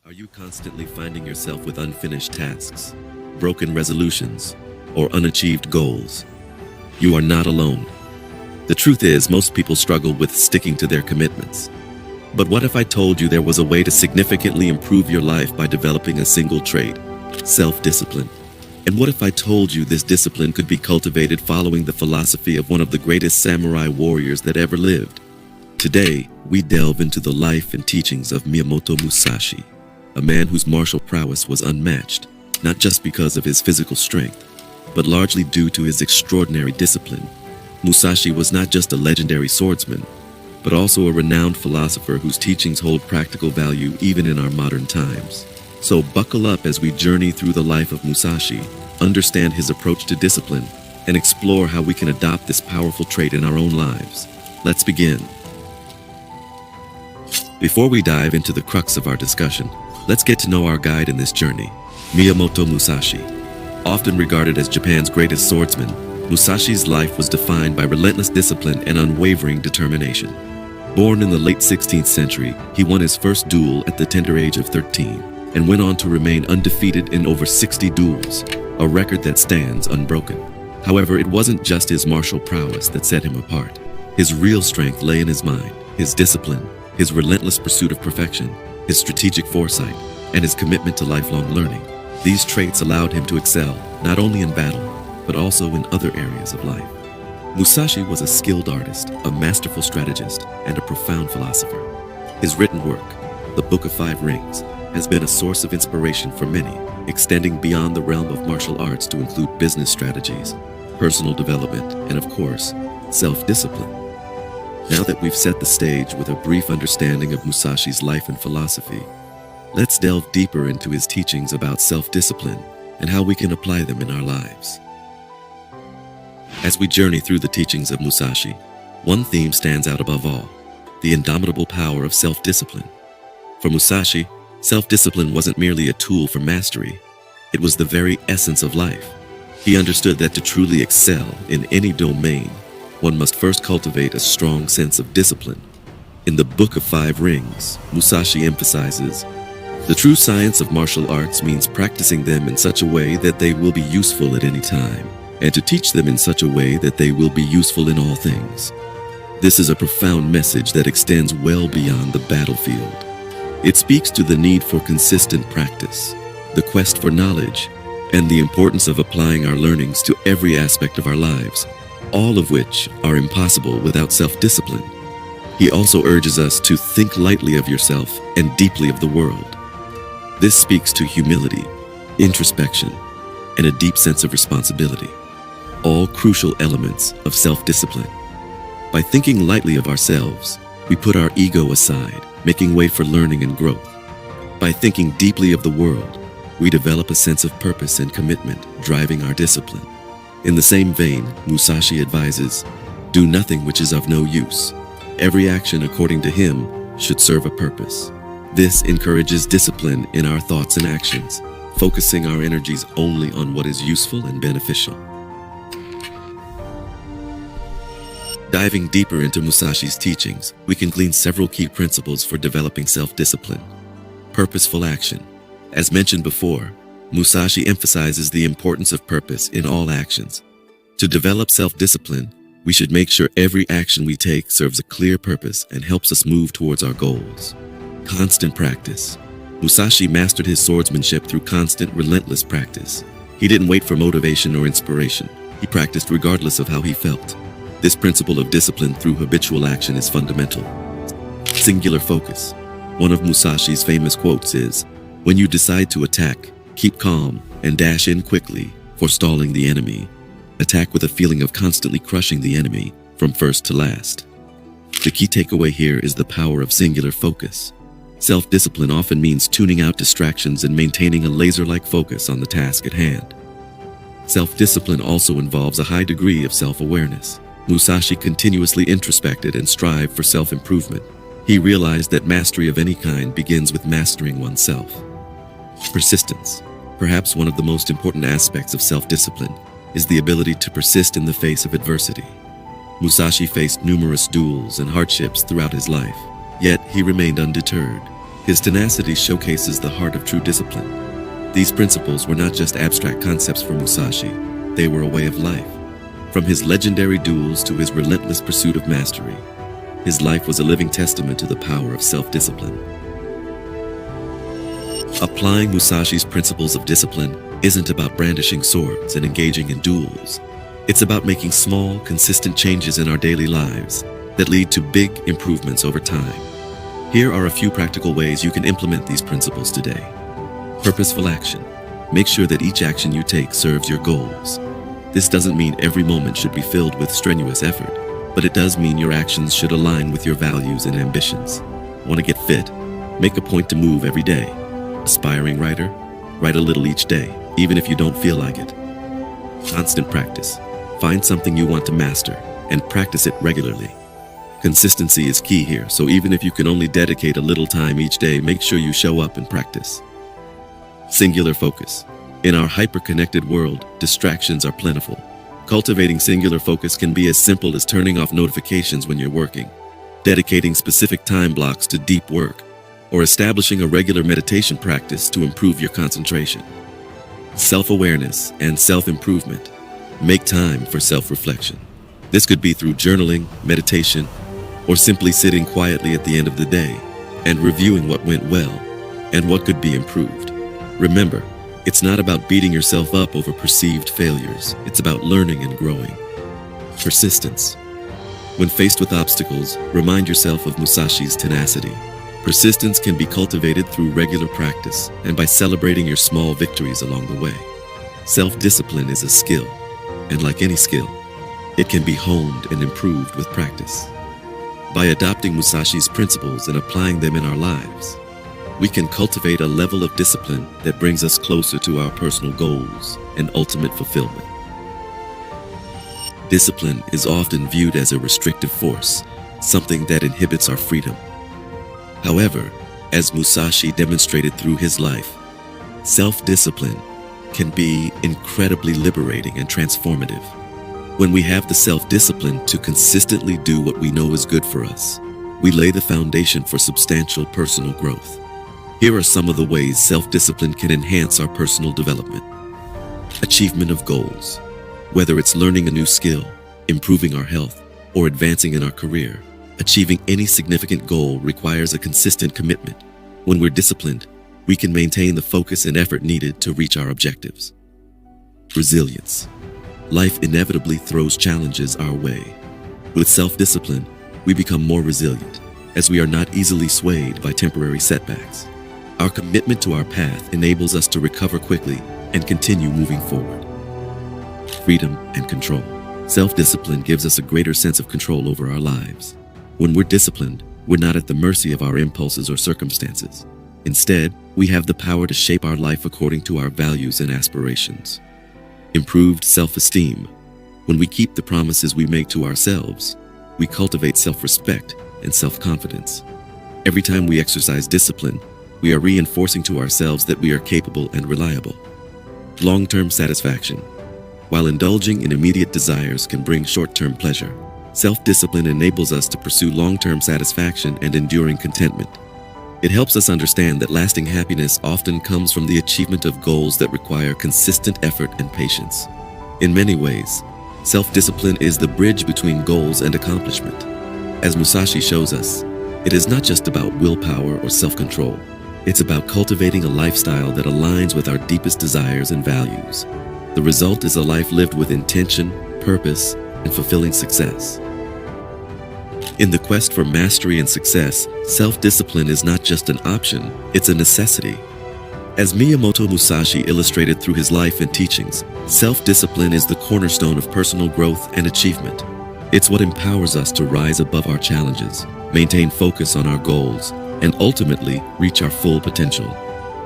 Are you constantly finding yourself with unfinished tasks, broken resolutions, or unachieved goals? You are not alone. The truth is, most people struggle with sticking to their commitments. But what if I told you there was a way to significantly improve your life by developing a single trait, self-discipline? And what if I told you this discipline could be cultivated following the philosophy of one of the greatest samurai warriors that ever lived? Today, we delve into the life and teachings of Miyamoto Musashi, a man whose martial prowess was unmatched, not just because of his physical strength, but largely due to his extraordinary discipline. Musashi was not just a legendary swordsman, but also a renowned philosopher whose teachings hold practical value even in our modern times. So buckle up as we journey through the life of Musashi, understand his approach to discipline, and explore how we can adopt this powerful trait in our own lives. Let's begin. Before we dive into the crux of our discussion, let's get to know our guide in this journey, Miyamoto Musashi. Often regarded as Japan's greatest swordsman, Musashi's life was defined by relentless discipline and unwavering determination. Born in the late 16th century, he won his first duel at the tender age of 13 and went on to remain undefeated in over 60 duels, a record that stands unbroken. However, it wasn't just his martial prowess that set him apart. His real strength lay in his mind, his discipline, his relentless pursuit of perfection, his strategic foresight, and his commitment to lifelong learning. These traits allowed him to excel not only in battle, but also in other areas of life. Musashi was a skilled artist, a masterful strategist, and a profound philosopher. His written work, the Book of Five Rings, has been a source of inspiration for many, extending beyond the realm of martial arts to include business strategies, personal development, and of course, self-discipline. Now that we've set the stage with a brief understanding of Musashi's life and philosophy, let's delve deeper into his teachings about self-discipline and how we can apply them in our lives. As we journey through the teachings of Musashi, one theme stands out above all: the indomitable power of self-discipline. For Musashi, self-discipline wasn't merely a tool for mastery, it was the very essence of life. He understood that to truly excel in any domain, one must first cultivate a strong sense of discipline. In the Book of Five Rings, Musashi emphasizes, "The true science of martial arts means practicing them in such a way that they will be useful at any time, and to teach them in such a way that they will be useful in all things." This is a profound message that extends well beyond the battlefield. It speaks to the need for consistent practice, the quest for knowledge, and the importance of applying our learnings to every aspect of our lives, all of which are impossible without self-discipline. He also urges us to think lightly of yourself and deeply of the world. This speaks to humility, introspection, and a deep sense of responsibility, all crucial elements of self-discipline. By thinking lightly of ourselves, we put our ego aside, making way for learning and growth. By thinking deeply of the world, we develop a sense of purpose and commitment driving our discipline. In the same vein, Musashi advises, "Do nothing which is of no use. Every action, according to him, should serve a purpose." This encourages discipline in our thoughts and actions, focusing our energies only on what is useful and beneficial. Diving deeper into Musashi's teachings, we can glean several key principles for developing self-discipline. Purposeful action. As mentioned before, Musashi emphasizes the importance of purpose in all actions. To develop self-discipline, we should make sure every action we take serves a clear purpose and helps us move towards our goals. Constant practice. Musashi mastered his swordsmanship through constant, relentless practice. He didn't wait for motivation or inspiration. He practiced regardless of how he felt. This principle of discipline through habitual action is fundamental. Singular focus. One of Musashi's famous quotes is, "When you decide to attack, keep calm and dash in quickly, forestalling the enemy. Attack with a feeling of constantly crushing the enemy from first to last." The key takeaway here is the power of singular focus. Self-discipline often means tuning out distractions and maintaining a laser-like focus on the task at hand. Self-discipline also involves a high degree of self-awareness. Musashi continuously introspected and strived for self-improvement. He realized that mastery of any kind begins with mastering oneself. Persistence. Perhaps one of the most important aspects of self-discipline is the ability to persist in the face of adversity. Musashi faced numerous duels and hardships throughout his life, yet he remained undeterred. His tenacity showcases the heart of true discipline. These principles were not just abstract concepts for Musashi, they were a way of life. From his legendary duels to his relentless pursuit of mastery, his life was a living testament to the power of self-discipline. Applying Musashi's principles of discipline isn't about brandishing swords and engaging in duels. It's about making small, consistent changes in our daily lives that lead to big improvements over time. Here are a few practical ways you can implement these principles today. Purposeful action. Make sure that each action you take serves your goals. This doesn't mean every moment should be filled with strenuous effort, but it does mean your actions should align with your values and ambitions. Want to get fit? Make a point to move every day. Aspiring writer? Write a little each day, even if you don't feel like it. Constant practice. Find something you want to master and practice it regularly. Consistency is key here, so even if you can only dedicate a little time each day, make sure you show up and practice. Singular focus. In our hyper-connected world, distractions are plentiful. Cultivating singular focus can be as simple as turning off notifications when you're working, dedicating specific time blocks to deep work, or establishing a regular meditation practice to improve your concentration. Self-awareness and self-improvement. Make time for self-reflection. This could be through journaling, meditation, or simply sitting quietly at the end of the day and reviewing what went well and what could be improved. Remember, it's not about beating yourself up over perceived failures. It's about learning and growing. Persistence. When faced with obstacles, remind yourself of Musashi's tenacity. Persistence can be cultivated through regular practice and by celebrating your small victories along the way. Self-discipline is a skill, and like any skill, it can be honed and improved with practice. By adopting Musashi's principles and applying them in our lives, we can cultivate a level of discipline that brings us closer to our personal goals and ultimate fulfillment. Discipline is often viewed as a restrictive force, something that inhibits our freedom. However, as Musashi demonstrated through his life, self-discipline can be incredibly liberating and transformative. When we have the self-discipline to consistently do what we know is good for us, we lay the foundation for substantial personal growth. Here are some of the ways self-discipline can enhance our personal development. Achievement of goals. Whether it's learning a new skill, improving our health, or advancing in our career, achieving any significant goal requires a consistent commitment. When we're disciplined, we can maintain the focus and effort needed to reach our objectives. Resilience. Life inevitably throws challenges our way. With self-discipline, we become more resilient, as we are not easily swayed by temporary setbacks. Our commitment to our path enables us to recover quickly and continue moving forward. Freedom and control. Self-discipline gives us a greater sense of control over our lives. When we're disciplined, we're not at the mercy of our impulses or circumstances. Instead, we have the power to shape our life according to our values and aspirations. Improved self-esteem. When we keep the promises we make to ourselves, we cultivate self-respect and self-confidence. Every time we exercise discipline, we are reinforcing to ourselves that we are capable and reliable. Long-term satisfaction. While indulging in immediate desires can bring short-term pleasure, self-discipline enables us to pursue long-term satisfaction and enduring contentment. It helps us understand that lasting happiness often comes from the achievement of goals that require consistent effort and patience. In many ways, self-discipline is the bridge between goals and accomplishment. As Musashi shows us, it is not just about willpower or self-control. It's about cultivating a lifestyle that aligns with our deepest desires and values. The result is a life lived with intention, purpose, and fulfilling success. In the quest for mastery and success, self-discipline is not just an option, it's a necessity. As Miyamoto Musashi illustrated through his life and teachings, self-discipline is the cornerstone of personal growth and achievement. It's what empowers us to rise above our challenges, maintain focus on our goals, and ultimately reach our full potential.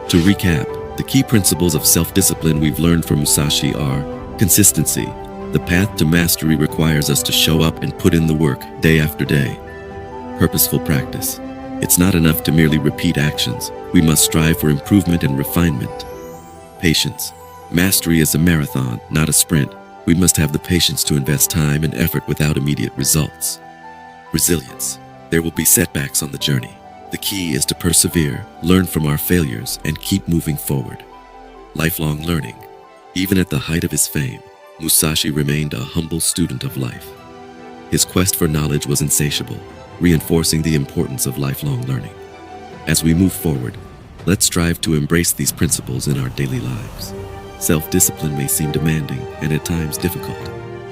To recap, the key principles of self-discipline we've learned from Musashi are consistency. The path to mastery requires us to show up and put in the work day after day. Purposeful practice. It's not enough to merely repeat actions. We must strive for improvement and refinement. Patience. Mastery is a marathon, not a sprint. We must have the patience to invest time and effort without immediate results. Resilience. There will be setbacks on the journey. The key is to persevere, learn from our failures, and keep moving forward. Lifelong learning. Even at the height of his fame, Musashi remained a humble student of life. His quest for knowledge was insatiable, reinforcing the importance of lifelong learning. As we move forward, let's strive to embrace these principles in our daily lives. Self-discipline may seem demanding and at times difficult,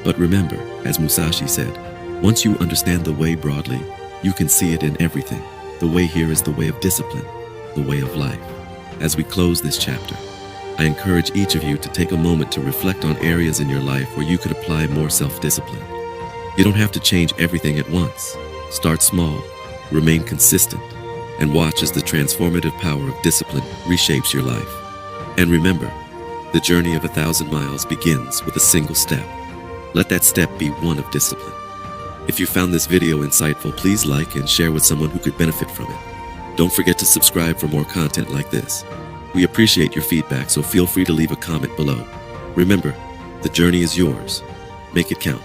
but remember, as Musashi said, once you understand the way broadly, you can see it in everything. The way here is the way of discipline, the way of life. As we close this chapter, I encourage each of you to take a moment to reflect on areas in your life where you could apply more self-discipline. You don't have to change everything at once. Start small, remain consistent, and watch as the transformative power of discipline reshapes your life. And remember, the journey of 1,000 miles begins with a single step. Let that step be one of discipline. If you found this video insightful, please like and share with someone who could benefit from it. Don't forget to subscribe for more content like this. We appreciate your feedback, so feel free to leave a comment below. Remember, the journey is yours. Make it count.